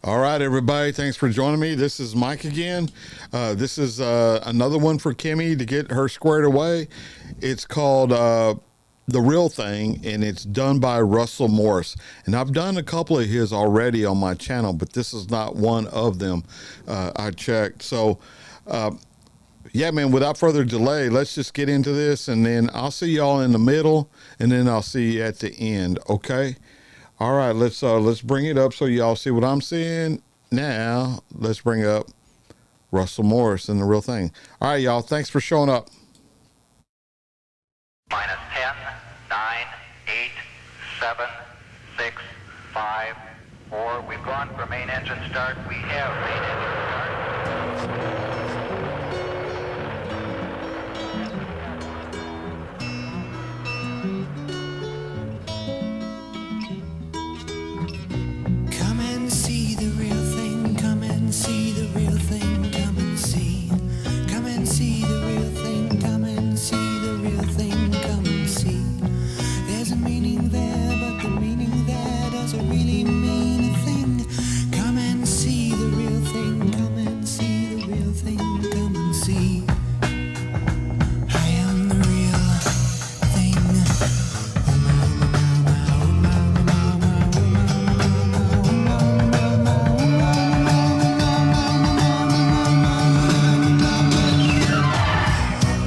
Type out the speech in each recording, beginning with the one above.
All right, everybody. Thanks for joining me. This is Mike again. This is another one for Kimmy to get her squared away. It's called The Real Thing, and it's done by Russell Morris. And I've done a couple of his already on my channel, but this is not one of them. I checked. So, yeah, man, without further delay, let's just get into this, and then I'll see y'all in the middle, and then I'll see you at the end, okay? All right, let's bring it up so y'all see what I'm seeing. Now, let's bring up Russell Morris and The Real Thing. All right, y'all, thanks for showing up. Minus 10, 9, 8, 7, 6, 5, 4. We've gone for main engine start. We have main engine start. Come and see the real thing, come and see the real thing, come and see. Come and see the real thing, come and see the real thing, come and see. There's a meaning there, but the meaning there doesn't really mean a thing. Come and see the real thing, come and see the real thing, come and see. I am the real thing.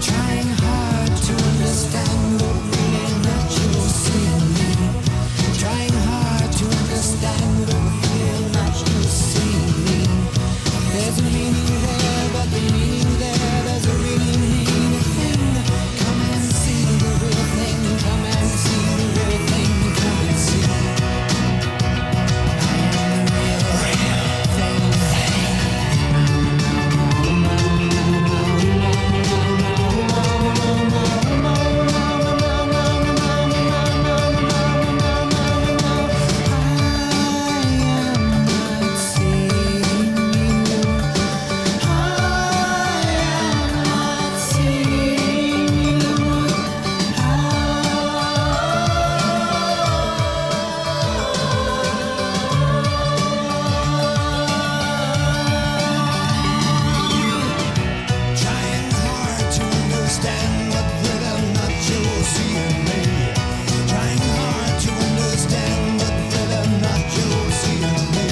Trying hard to understand what really not you'll see in me. Trying hard to understand what really not you'll see in me. There's a meaning there, but the meaning there doesn't really mean a thing. Come and see the real thing. Come and see the real thing. Come and see. I am the real thing. Trying hard to understand what really not you'll see in me. Trying hard to understand what really not you'll see in me.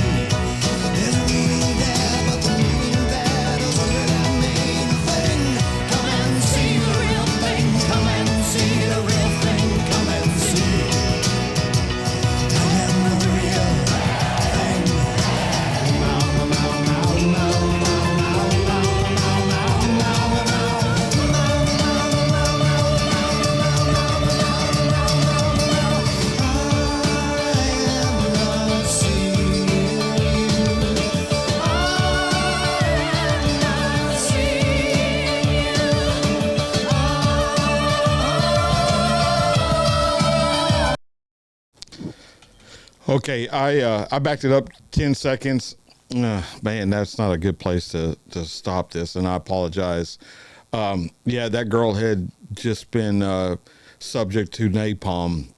There's a meaning there, but the meaning there doesn't really mean a thing. Come and see the real thing. Come and see the real thing. Come and see. I am the real thing. Okay, I backed it up 10 seconds. Man, that's not a good place to stop this, and I apologize. Yeah, that girl had just been subject to napalm.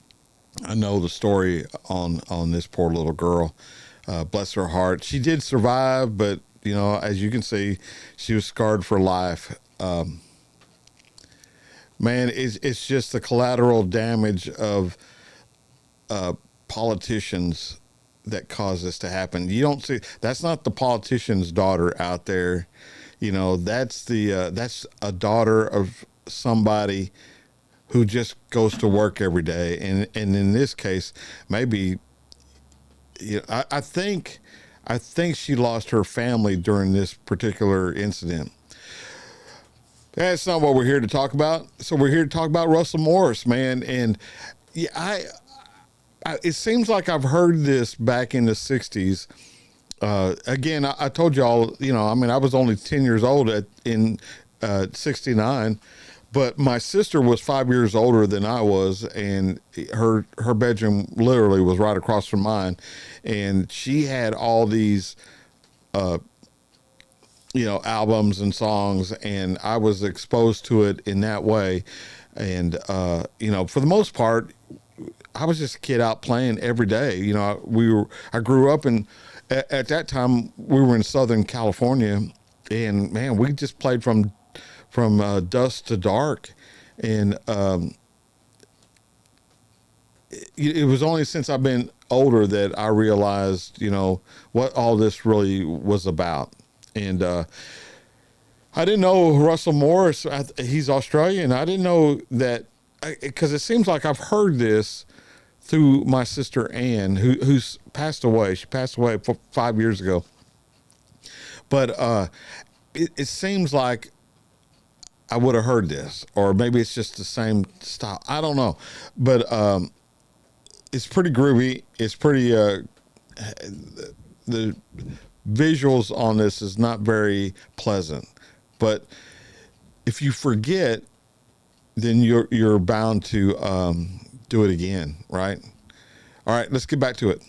I know the story on this poor little girl. Bless her heart. She did survive, but, you know, as you can see, she was scarred for life. Man, it's just the collateral damage of politicians that cause this to happen. You don't see, that's not the politician's daughter out there. You know, that's a daughter of somebody who just goes to work every day. And in this case, maybe, you know, I think she lost her family during this particular incident. That's not what we're here to talk about. So we're here to talk about Russell Morris, man. And yeah, it seems like I've heard this back in the 60s. Again, I told y'all, you know, I mean, I was only 10 years old in 69, but my sister was 5 years older than I was, and her bedroom literally was right across from mine. And she had all these, you know, albums and songs, and I was exposed to it in that way. And, you know, for the most part, I was just a kid out playing every day. You know, I grew up in at that time we were in Southern California, and man, we just played from dusk to dark, and it was only since I've been older that I realized, what all this really was about. And I didn't know Russell Morris. He's Australian. I didn't know that, because it seems like I've heard this through my sister Ann, who's passed away. She passed away 5 years ago. But it seems like I would have heard this, or maybe it's just the same style. I don't know, but it's pretty groovy. It's pretty. The visuals on this is not very pleasant, but if you forget, then you're bound to do it again, right? All right, let's get back to it.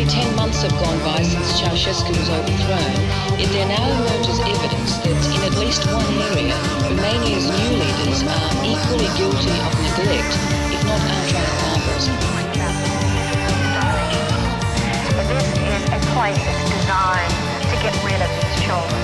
10 months have gone by since Ceausescu was overthrown, yet there now emerges evidence that in at least one area, Romania's new leaders are equally guilty of neglect, if not outright barbarism. This is a place that's designed to get rid of these children.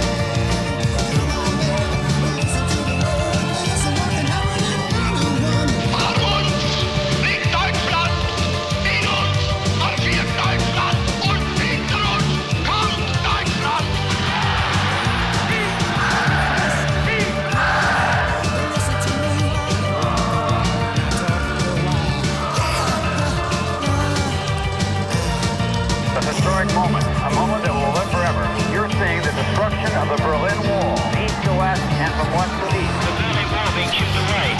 Moment, a moment that will live forever. You're seeing the destruction of the Berlin Wall, east to west and from west to east. The Berlin Wall being chipped away.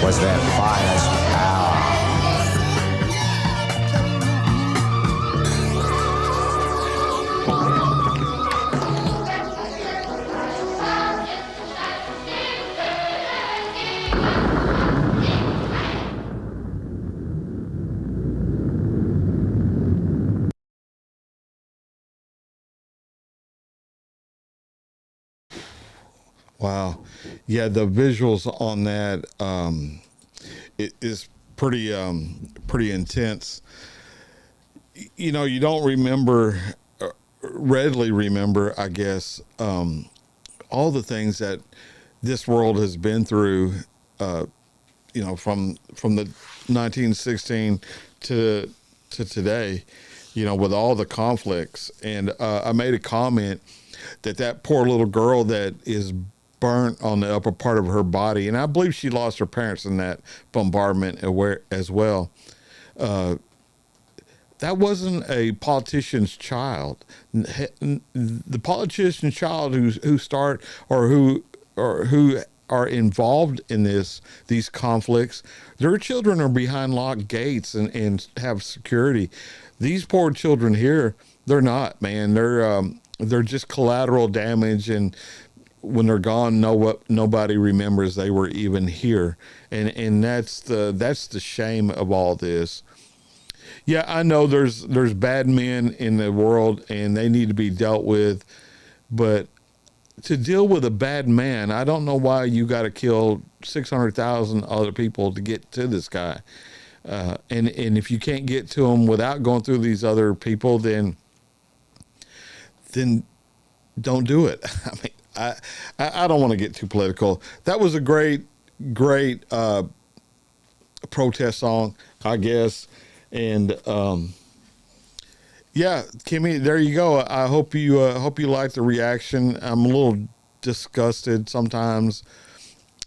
Was their finest hour. Wow. Yeah, the visuals on that, it is pretty intense. You don't readily remember, I guess, all the things that this world has been through, from the 1916 to today, with all the conflicts. And I made a comment that poor little girl that is burnt on the upper part of her body, and I believe she lost her parents in that bombardment as well. That wasn't a politician's child. The politician's child who start or who are involved in these conflicts, their children are behind locked gates and have security. These poor children here, they're not, man. They're just collateral damage, and when they're gone, nobody remembers they were even here, and that's the shame of all this. Yeah, I know there's bad men in the world, and they need to be dealt with, but to deal with a bad man, I don't know why you got to kill 600,000 other people to get to this guy. And if you can't get to him without going through these other people, then don't do it. I mean, I don't want to get too political. That was a great protest song, I guess. And yeah, Kimmy, there you go. I hope you like the reaction. I'm a little disgusted sometimes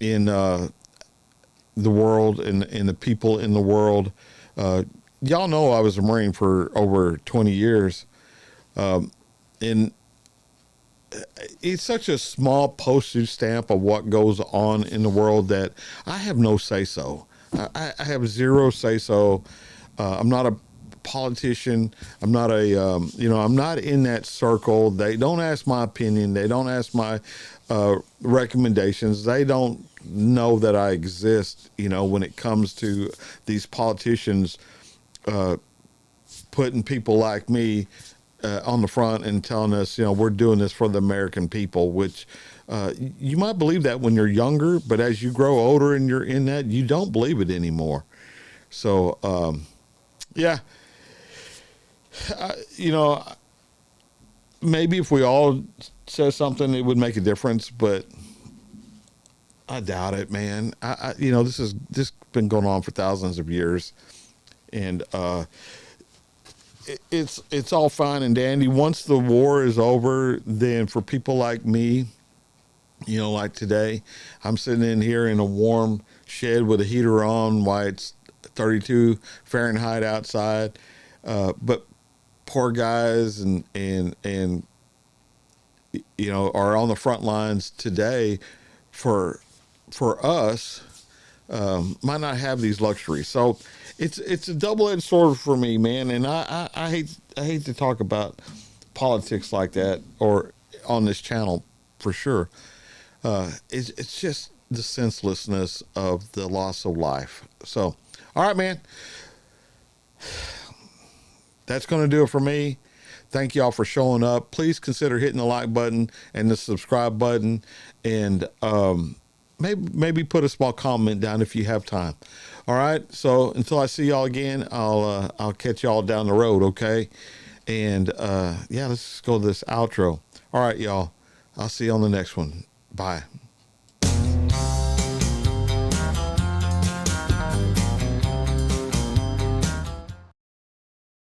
in the world and the people in the world. Y'all know I was a Marine for over 20 years. And it's such a small postage stamp of what goes on in the world that I have no say so. I have zero say so. I'm not a politician. I'm not I'm not in that circle. They don't ask my opinion. They don't ask my recommendations. They don't know that I exist, when it comes to these politicians putting people like me on the front and telling us, we're doing this for the American people, which you might believe that when you're younger, but as you grow older and you're in that, you don't believe it anymore. So, yeah, maybe if we all said something, it would make a difference, but I doubt it, man. This has been going on for thousands of years, and it's all fine and dandy. Once the war is over, then for people like me, like today, I'm sitting in here in a warm shed with a heater on while it's 32 Fahrenheit outside. But poor guys and are on the front lines today for us, might not have these luxuries. So it's a double-edged sword for me, man. And I hate to talk about politics like that or on this channel for sure. It's just the senselessness of the loss of life. So, all right, man. That's going to do it for me. Thank y'all for showing up. Please consider hitting the like button and the subscribe button, and maybe put a small comment down if you have time. All right. So until I see y'all again, I'll catch y'all down the road. Okay. And let's go to this outro. All right, y'all. I'll see you on the next one. Bye.